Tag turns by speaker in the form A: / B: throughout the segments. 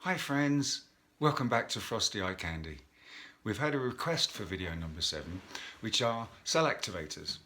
A: Hi friends, welcome back to Frosty Eye Candy. We've had a request for video number 7, which are cell activators.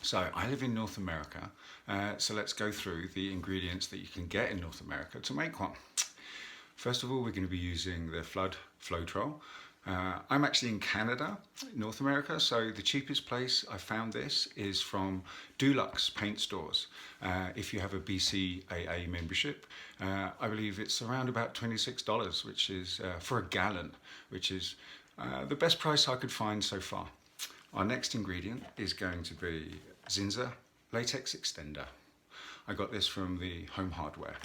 A: So I live in North America, so let's go through the ingredients that you can get in North America to make one. First of all, we're going to be using the Floetrol. I'm actually in Canada, North America, so the cheapest place I found this is from Dulux paint stores. If you have a BCAA membership, I believe it's around about $26, which is for a gallon, which is the best price I could find so far. Our next ingredient is going to be Zinsser Latex Extender. I got this from the Home Hardware.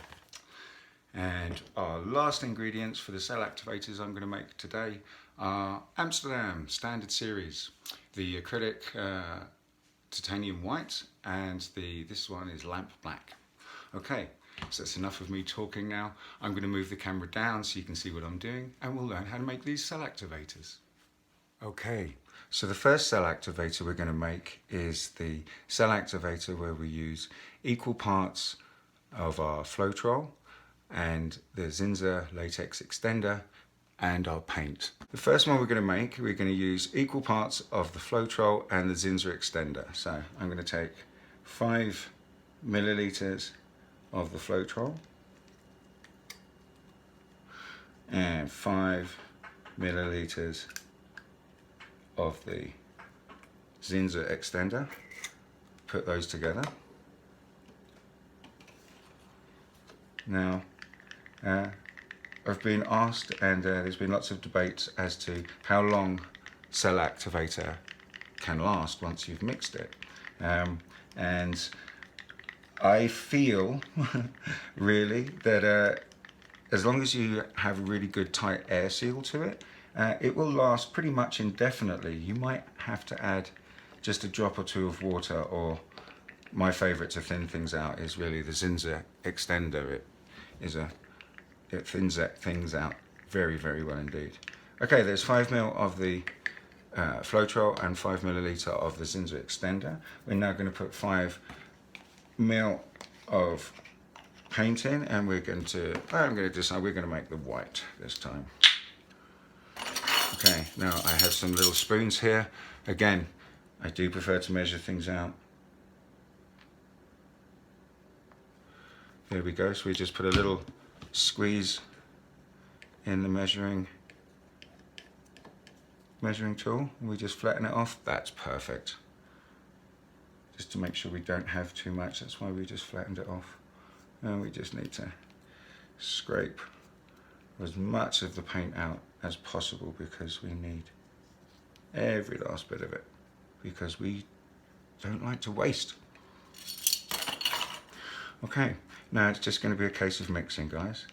A: And our last ingredients for the cell activators I'm going to make today are Amsterdam Standard Series, the acrylic titanium white, and this one is lamp black. Okay, so that's enough of me talking now. I'm going to move the camera down so you can see what I'm doing, and we'll learn how to make these cell activators. Okay, so the first cell activator we're going to make is the cell activator where we use equal parts of our Floetrol and the Zinsser Latex Extender and our paint. The first one we're going to use equal parts of the Floetrol and the Zinsser Extender. So I'm going to take 5 milliliters of the Floetrol and 5 milliliters of the Zinsser Extender. Put those together. Now, I've been asked, and there's been lots of debates as to how long cell activator can last once you've mixed it. And I feel really that as long as you have a really good tight air seal to it, it will last pretty much indefinitely. You might have to add just a drop or two of water, or my favorite to thin things out is really the Zinsser Extender. It thins things out very, very well indeed. Okay, there's 5 ml of the Floetrol and 5 milliliter of the Zinsser Extender. We're now going to put 5 ml of paint in, and I'm going to decide we're going to make the white this time. Okay, now I have some little spoons here. Again, I do prefer to measure things out. There we go, so we just put a little squeeze in the measuring tool, and we just flatten it off. That's perfect. Just to make sure we don't have too much, that's why we just flattened it off. And we just need to scrape as much of the paint out as possible, because we need every last bit of it, because we don't like to waste. Okay, now it's just going to be a case of mixing, guys.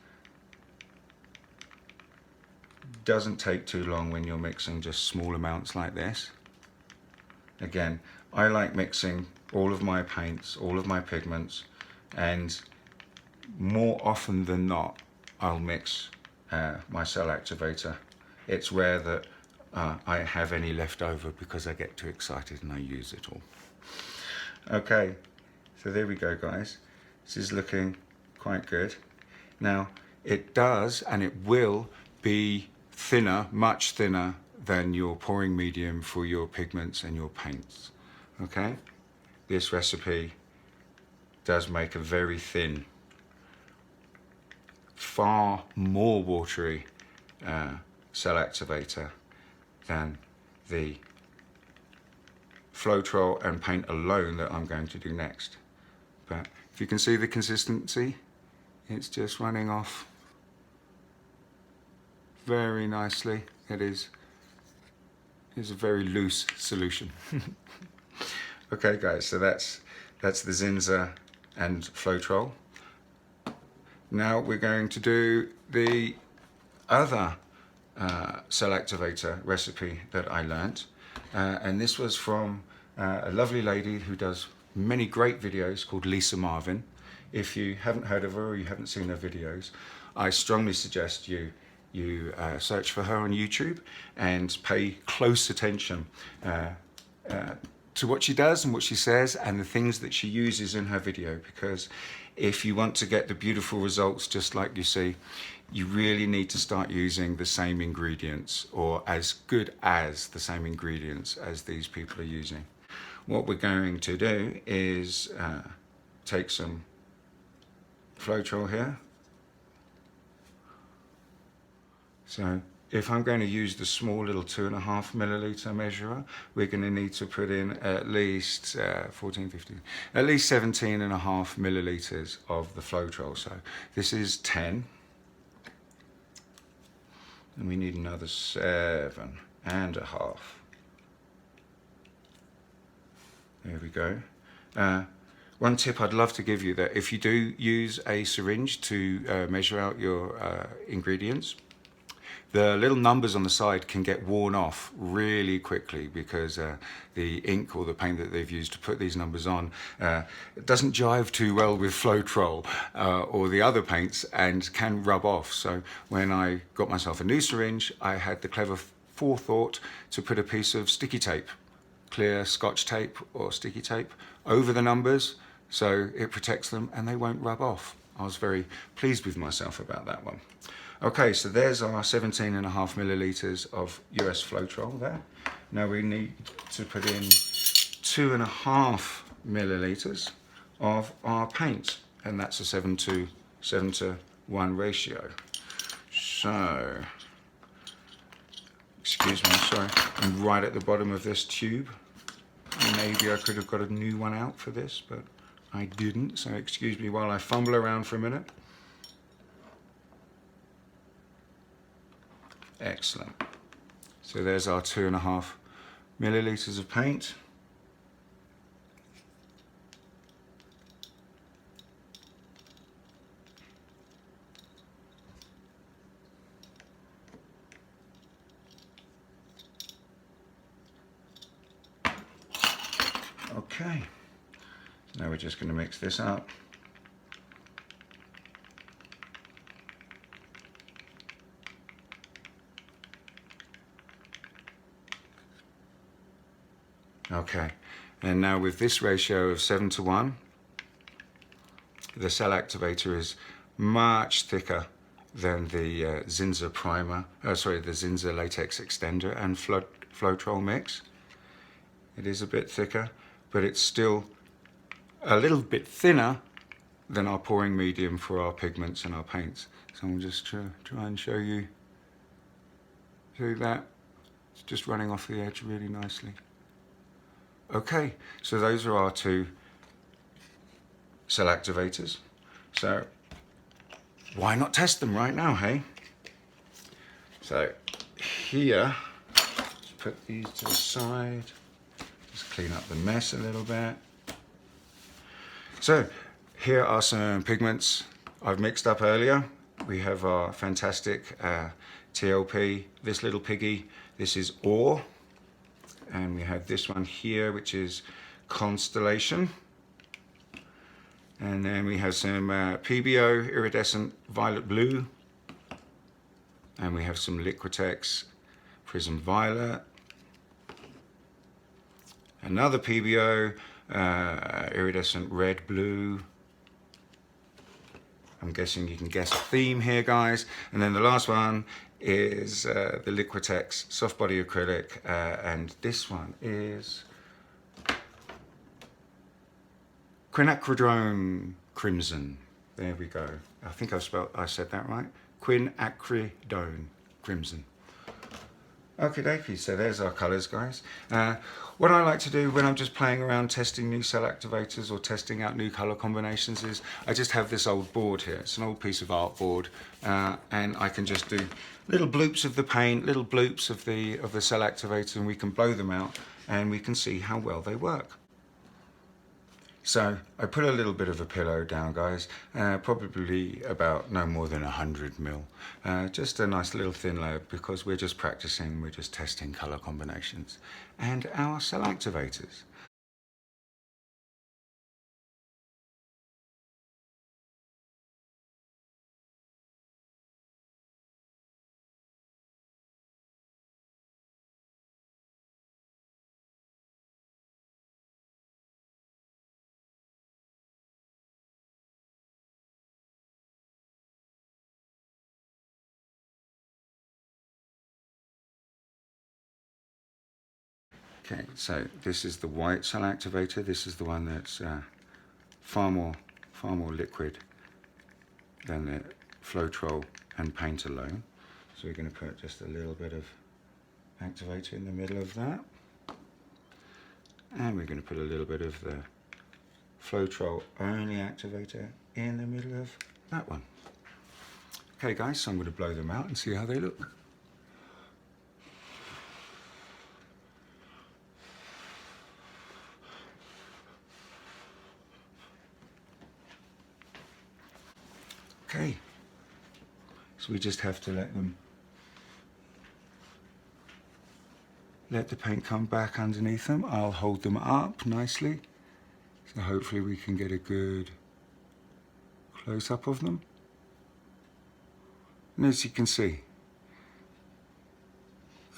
A: Doesn't take too long when you're mixing just small amounts like this. Again, I like mixing all of my paints, all of my pigments, and more often than not, I'll mix my cell activator. It's rare that I have any left over, because I get too excited and I use it all. Okay, so there we go, guys. This is looking quite good. Now, it does, and it will be thinner, much thinner than your pouring medium for your pigments and your paints. Okay? This recipe does make a very thin, far more watery cell activator than the Floetrol and paint alone that I'm going to do next. But if you can see the consistency, it's just running off very nicely. It's a very loose solution. Okay, guys, so that's the Zinsser and Floetrol. Now we're going to do the other cell activator recipe that I learnt, and this was from a lovely lady who does many great videos called Lisa Marvin. If you haven't heard of her or you haven't seen her videos, I strongly suggest you search for her on YouTube and pay close attention to what she does and what she says and the things that she uses in her video, because if you want to get the beautiful results just like you see, you really need to start using the same ingredients, or as good as the same ingredients as these people are using. What we're going to do is take some Floetrol here. So if I'm going to use the small little 2.5 milliliter measurer, we're going to need to put in at least 14, 15, at least 17.5 milliliters of the Floetrol. So this is 10, and we need another 7.5. There we go. One tip I'd love to give you, that if you do use a syringe to measure out your ingredients, the little numbers on the side can get worn off really quickly, because the ink or the paint that they've used to put these numbers on, it doesn't jive too well with Floetrol or the other paints, and can rub off. So when I got myself a new syringe, I had the clever forethought to put a piece of sticky tape, clear Scotch tape or sticky tape, over the numbers, so it protects them and they won't rub off. I was very pleased with myself about that one. Okay, so there's our 17.5 milliliters of US Floetrol there. Now we need to put in 2.5 milliliters of our paint, and that's a 7:1 ratio. So, excuse me, sorry, I'm right at the bottom of this tube. Maybe I could have got a new one out for this, but I didn't, so excuse me while I fumble around for a minute. Excellent. So there's our 2.5 milliliters of paint. Okay, now we're just going to mix this up. Okay, and now with this ratio of 7:1, the cell activator is much thicker than the Zinsser primer, the Zinsser latex extender and Floetrol mix. It is a bit thicker, but it's still a little bit thinner than our pouring medium for our pigments and our paints. So I'll just try and show you. See that? It's just running off the edge really nicely. Okay, so those are our two cell activators. So why not test them right now, hey? So here, let's put these to the side. Just clean up the mess a little bit. So here are some pigments I've mixed up earlier. We have our fantastic TLP, this little piggy. This is Ore. And we have this one here, which is Constellation. And then we have some PBO Iridescent Violet Blue. And we have some Liquitex Prism Violet. Another PBO Iridescent Red Blue. I'm guessing you can guess a theme here, guys. And then the last one is the Liquitex Soft Body Acrylic, and this one is Quinacridone Crimson. There we go. I think I said that right. Quinacridone Crimson. Okay, dokie, so there's our colours, guys. What I like to do when I'm just playing around testing new cell activators or testing out new colour combinations is I just have this old board here. It's an old piece of artboard, and I can just do little bloops of the paint, little bloops of the cell activator, and we can blow them out and we can see how well they work. So I put a little bit of a pillow down, guys, probably about no more than 100 mil. Just a nice little thin layer, because we're just practicing, we're just testing colour combinations and our cell activators. Okay, so this is the white cell activator. This is the one that's far more liquid than the Floetrol and paint alone. So we're going to put just a little bit of activator in the middle of that, and we're going to put a little bit of the Floetrol only activator in the middle of that one. Okay guys, so I'm going to blow them out and see how they look. Okay, so we just have to let the paint come back underneath them. I'll hold them up nicely, so hopefully we can get a good close-up of them. And as you can see,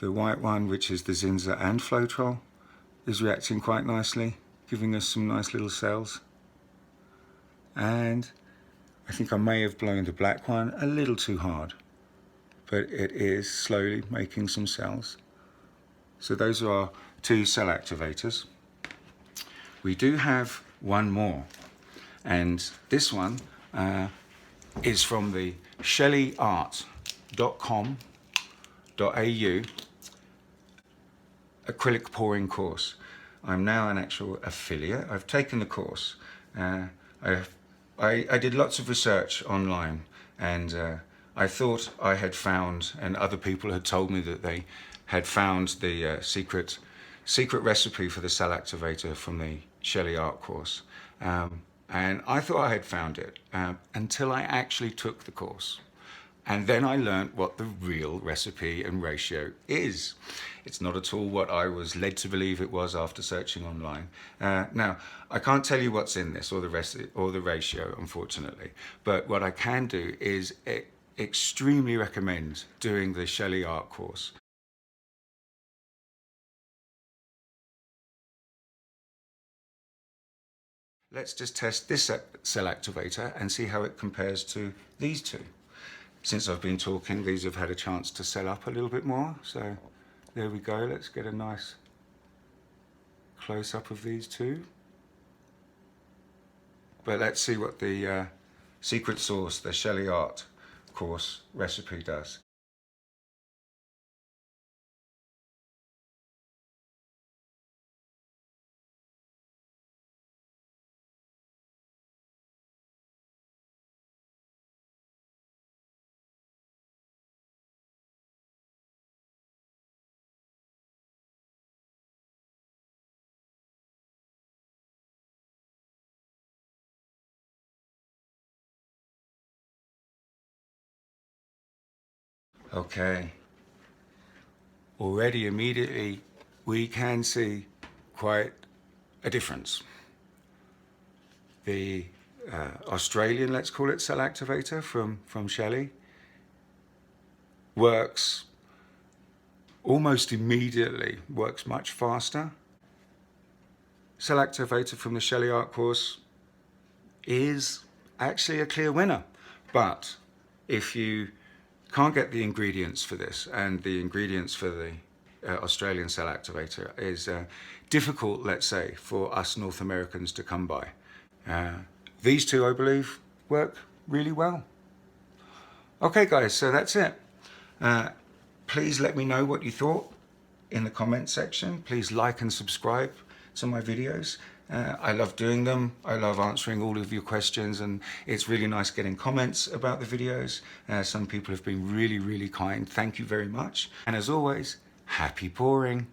A: the white one, which is the Zinsser and Floetrol, is reacting quite nicely, giving us some nice little cells. And I think I may have blown the black one a little too hard, but it is slowly making some cells. So those are our two cell activators. We do have one more, and this one is from the shelleyart.com.au acrylic pouring course. I'm now an actual affiliate. I've taken the course. I did lots of research online, and I thought I had found, and other people had told me that they had found the secret recipe for the cell activator from the Shelley Art course. And I thought I had found it until I actually took the course. And then I learned what the real recipe and ratio is. It's not at all what I was led to believe it was after searching online. Now, I can't tell you what's in this or the ratio, unfortunately. But what I can do is extremely recommend doing the Shelley Art course. Let's just test this cell activator and see how it compares to these two. Since I've been talking, these have had a chance to cell up a little bit more. So there we go. Let's get a nice close-up of these two. But let's see what the secret sauce, the Shelley Art course recipe does. Okay, already immediately we can see quite a difference. The Australian, let's call it, cell activator from Shelley works almost immediately, works much faster. Cell activator from the Shelley Art course is actually a clear winner, but if you can't get the ingredients for this, and the ingredients for the Australian cell activator is difficult, let's say, for us North Americans to come by. These two, I believe, work really well. Okay guys, so that's it. Please let me know what you thought in the comment section. Please like and subscribe to my videos. I love doing them. I love answering all of your questions, and it's really nice getting comments about the videos. Some people have been really, really kind. Thank you very much. And as always, happy pouring.